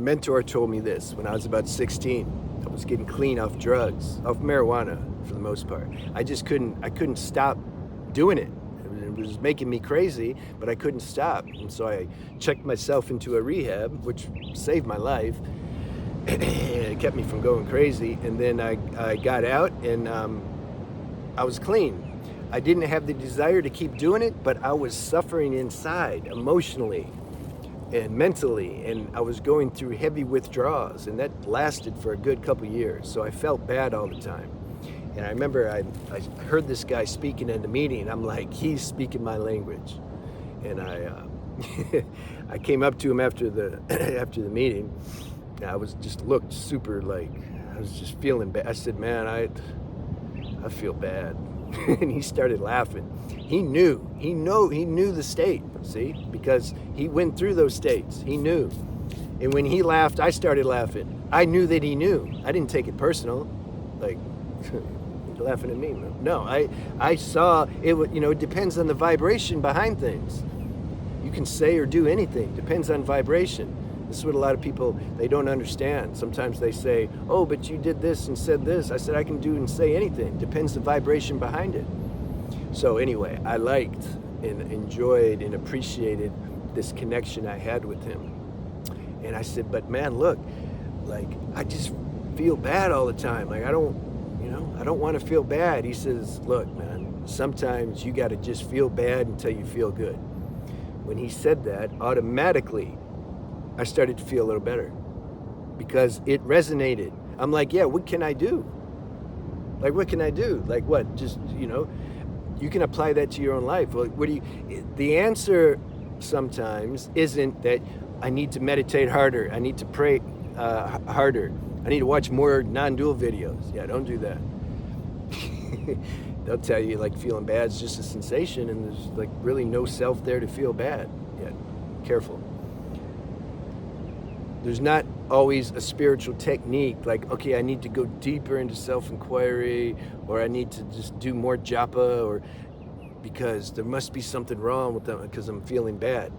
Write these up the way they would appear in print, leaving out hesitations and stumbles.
Mentor told me this when I was about 16. I was getting clean off drugs, off marijuana for the most part. I couldn't stop doing it. It was making me crazy, but I couldn't stop. And so I checked myself into a rehab, which saved my life. It kept me from going crazy. And then I got out and I was clean. I didn't have the desire to keep doing it, but I was suffering inside emotionally and mentally, and I was going through heavy withdrawals, and that lasted for a good couple years. So I felt bad all the time. And I remember I heard this guy speaking at the meeting. I'm like, he's speaking my language. And I came up to him after the after the meeting. And I was just looked super like, I was just feeling bad. I said, man, I feel bad. And he started laughing. He knew the state, see, because he went through those states. He knew. And when he laughed, I started laughing. I knew that he knew. I didn't take it personal. Like, you're laughing at me. No, I saw it, it depends on the vibration behind things. You can say or do anything. Depends on vibration. This is what a lot of people, they don't understand. Sometimes they say, oh, but you did this and said this. I said, I can do and say anything. Depends the vibration behind it. So anyway, I liked and enjoyed and appreciated this connection I had with him. And I said, but man, look, like, I just feel bad all the time. Like, I don't want to feel bad. He says, look, man, sometimes you got to just feel bad until you feel good. When he said that, automatically, I started to feel a little better because it resonated. I'm like, yeah, what can I do? Like, what can I do? Like, what? Just, you can apply that to your own life. Well, the answer sometimes isn't that I need to meditate harder. I need to pray harder. I need to watch more non-dual videos. Yeah, don't do that. They'll tell you like feeling bad is just a sensation and there's like really no self there to feel bad. Yeah, careful. There's not always a spiritual technique like, okay, I need to go deeper into self-inquiry or I need to just do more japa or because there must be something wrong with them because I'm feeling bad.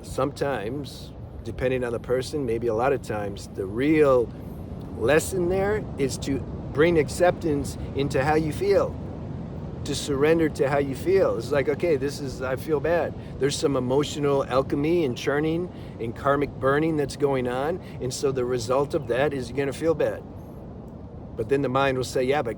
Sometimes, depending on the person, maybe a lot of times, the real lesson there is to bring acceptance into how you feel, to surrender to how you feel. It's like, okay, I feel bad. There's some emotional alchemy and churning and karmic burning that's going on. And so the result of that is you're going to feel bad. But then the mind will say, yeah, but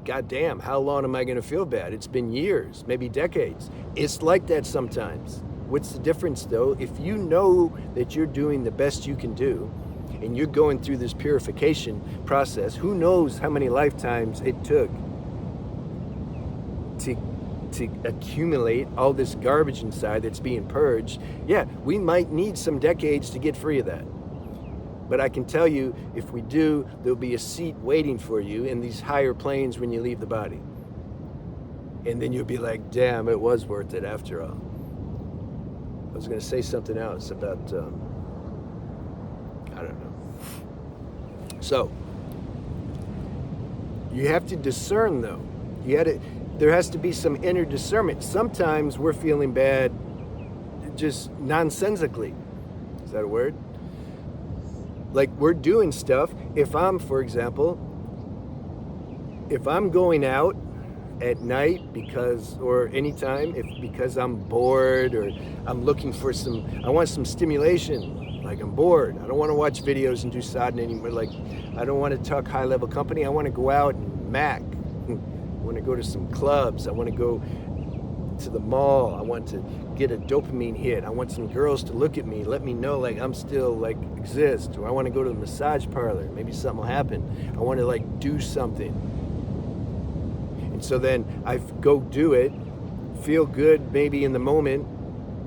goddamn, how long am I going to feel bad? It's been years, maybe decades. It's like that sometimes. What's the difference though? If you know that you're doing the best you can do and you're going through this purification process, who knows how many lifetimes it took to accumulate all this garbage inside that's being purged. Yeah, we might need some decades to get free of that. But I can tell you, if we do, there'll be a seat waiting for you in these higher planes when you leave the body. And then you'll be like, damn, it was worth it after all. I was going to say something else about, I don't know. So, you have to discern though. There has to be some inner discernment. Sometimes we're feeling bad just nonsensically. Is that a word? Like we're doing stuff. If I'm going out at night or anytime, because I'm bored or I'm looking for I want some stimulation, like I'm bored. I don't want to watch videos and do sadhana anymore. Like I don't want to talk high level company. I want to go out and mac. I want to go to some clubs. I want to go to the mall. I want to get a dopamine hit. I want some girls to look at me, let me know like I'm still like exist. Or I want to go to the massage parlor. Maybe something will happen. I want to like do something. And so then I go do it, feel good maybe in the moment,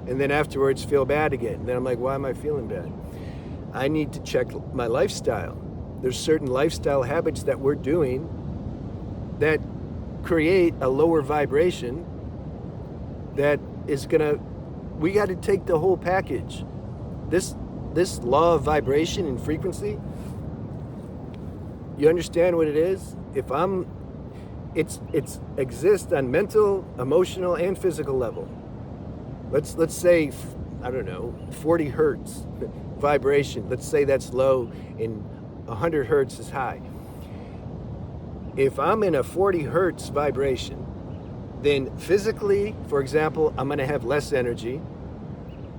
and then afterwards feel bad again. And then I'm like, why am I feeling bad? I need to check my lifestyle. There's certain lifestyle habits that we're doing that create a lower vibration that is we got to take the whole package. This law of vibration and frequency, you understand what it is? It's exists on mental, emotional, and physical level. Let's say, I don't know, 40 hertz. vibration. Let's say that's low and 100 hertz is high. If I'm in a 40 hertz vibration, then physically, for example, I'm going to have less energy.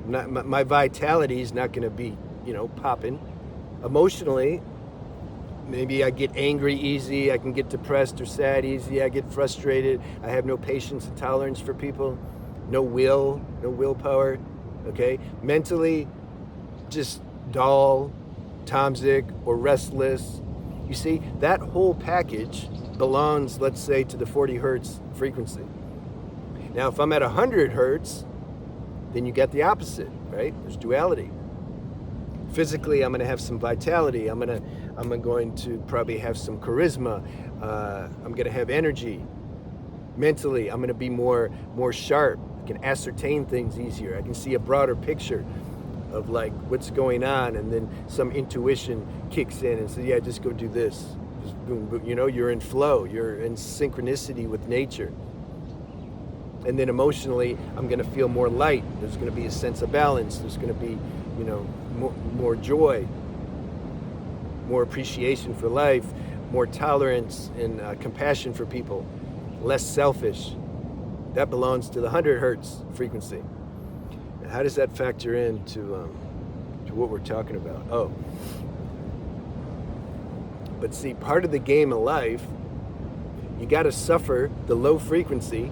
My vitality is not going to be, popping. Emotionally, maybe I get angry easy, I can get depressed or sad easy, I get frustrated, I have no patience and tolerance for people, no willpower, okay? Mentally, just dull, Tomsic, or restless. You see, that whole package belongs, let's say, to the 40 hertz frequency. Now, if I'm at 100 hertz, then you get the opposite, right? There's duality. Physically, I'm going to have some vitality. I'm going to probably have some charisma. I'm going to have energy. Mentally, I'm going to be more sharp. I can ascertain things easier. I can see a broader picture of like what's going on, and then some intuition kicks in and says, yeah, just go do this. Just boom, boom. You're in flow. You're in synchronicity with nature. And then emotionally, I'm going to feel more light. There's going to be a sense of balance. There's going to be, more joy, more appreciation for life, more tolerance and compassion for people, less selfish. That belongs to the 100 hertz frequency. And how does that factor into to what we're talking about? Oh, but see, part of the game of life, you got to suffer the low frequency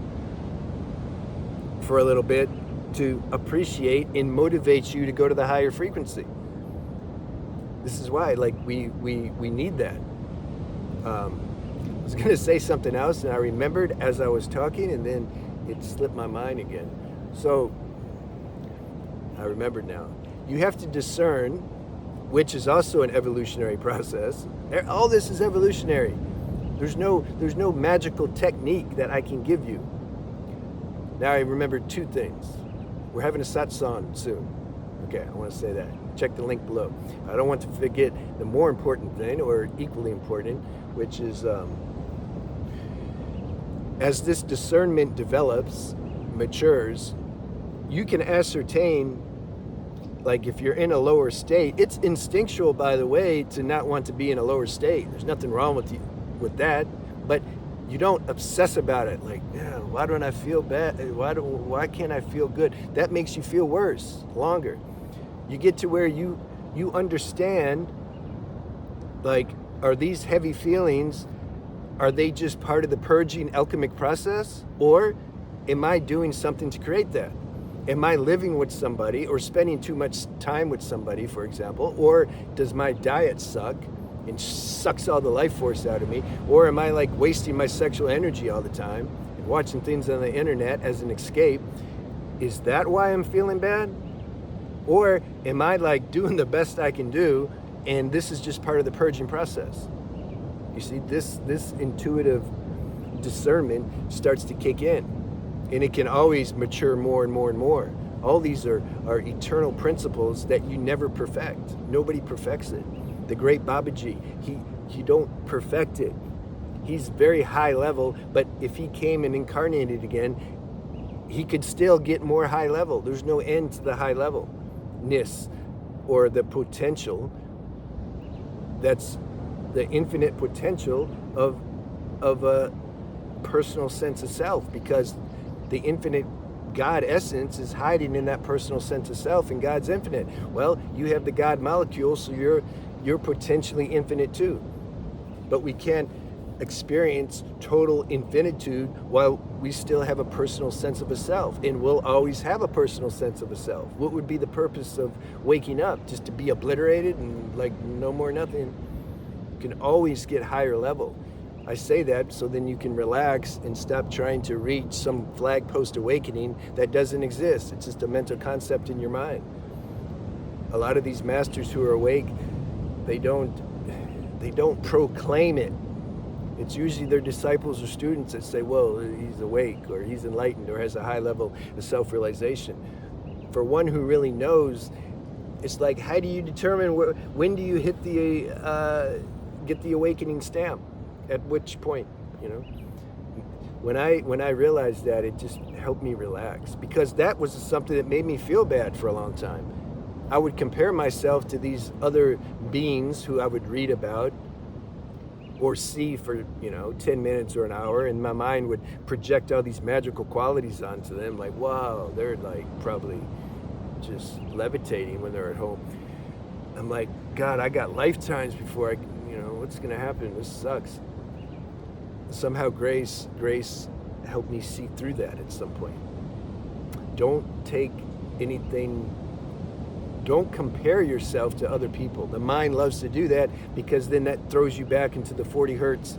for a little bit to appreciate and motivate you to go to the higher frequency. This is why, we need that. I was going to say something else, and I remembered as I was talking, and then it slipped my mind again. So, I remembered now. You have to discern, which is also an evolutionary process. All this is evolutionary. There's no magical technique that I can give you. Now I remembered two things. We're having a satsang soon. Okay, I want to say that. Check the link below. I don't want to forget the more important thing, or equally important, which is as this discernment develops, matures, you can ascertain, like if you're in a lower state, it's instinctual, by the way, to not want to be in a lower state. There's nothing wrong with that, but you don't obsess about it. Like, yeah, why don't I feel bad? Why can't I feel good? That makes you feel worse, longer. You get to where you understand, like, are these heavy feelings, are they just part of the purging alchemic process? Or am I doing something to create that? Am I living with somebody or spending too much time with somebody, for example? Or does my diet suck and sucks all the life force out of me? Or am I like wasting my sexual energy all the time and watching things on the internet as an escape? Is that why I'm feeling bad? Or am I like doing the best I can do, and this is just part of the purging process? You see, this intuitive discernment starts to kick in, and it can always mature more and more and more. All these are eternal principles that you never perfect. Nobody perfects it. The great Babaji, he don't perfect it. He's very high level, but if he came and incarnated again, he could still get more high level. There's no end to the high levelness, or the potential. That's the infinite potential of a personal sense of self, because the infinite God essence is hiding in that personal sense of self, and God's infinite. Well, you have the God molecule, so you're potentially infinite too. But we can't experience total infinitude while we still have a personal sense of a self, and we'll always have a personal sense of a self. What would be the purpose of waking up? Just to be obliterated and like no more nothing? You can always get higher level. I say that so then you can relax and stop trying to reach some flag post awakening that doesn't exist. It's just a mental concept in your mind. A lot of these masters who are awake, they don't proclaim it. It's usually their disciples or students that say, well, he's awake, or he's enlightened, or has a high level of self-realization. For one who really knows, it's like, how do you determine when do you hit get the awakening stamp? At which point, When I realized that, it just helped me relax, because that was something that made me feel bad for a long time. I would compare myself to these other beings who I would read about or see for 10 minutes or an hour, and my mind would project all these magical qualities onto them, like, wow, they're like probably just levitating when they're at home. I'm like, God, I got lifetimes before what's gonna happen? This sucks. Somehow grace helped me see through that at some point. Don't compare yourself to other people. The mind loves to do that because then that throws you back into the 40 hertz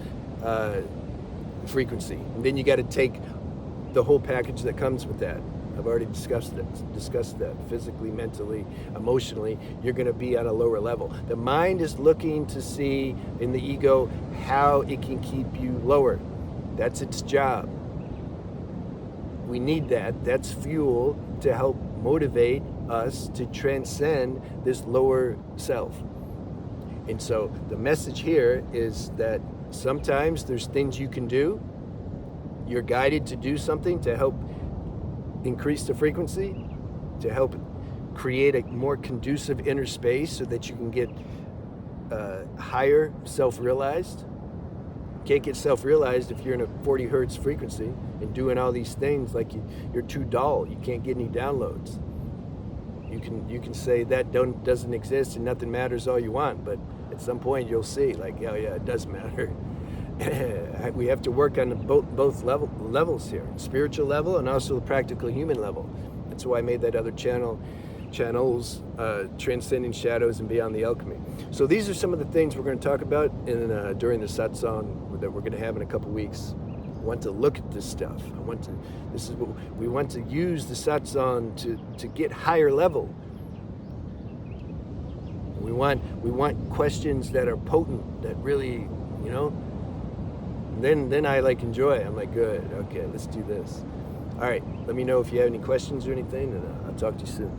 frequency. And then you got to take the whole package that comes with that. I've already discussed that. Physically, mentally, emotionally, you're going to be on a lower level. The mind is looking to see in the ego how it can keep you lower. That's its job. We need that. That's fuel to help motivate us to transcend this lower self. And so the message here is that sometimes there's things you can do. You're guided to do something to help increase the frequency, to help create a more conducive inner space so that you can get higher self-realized. Can't get self-realized if you're in a 40 hertz frequency and doing all these things like you're too dull. You can't get any downloads. You can say that doesn't exist and nothing matters all you want, but at some point you'll see, like, oh yeah, it does matter. We have to work on both levels here, spiritual level and also the practical human level. That's why I made that other channels, Transcending Shadows and Beyond the Alchemy. So these are some of the things we're going to talk about during the satsang that we're going to have in a couple weeks. I want to look at this stuff. This is what we want to use the satsang to get higher level. We want questions that are potent, that really, Then I enjoy it. I'm like, good, okay, let's do this. All right, let me know if you have any questions or anything, and I'll talk to you soon.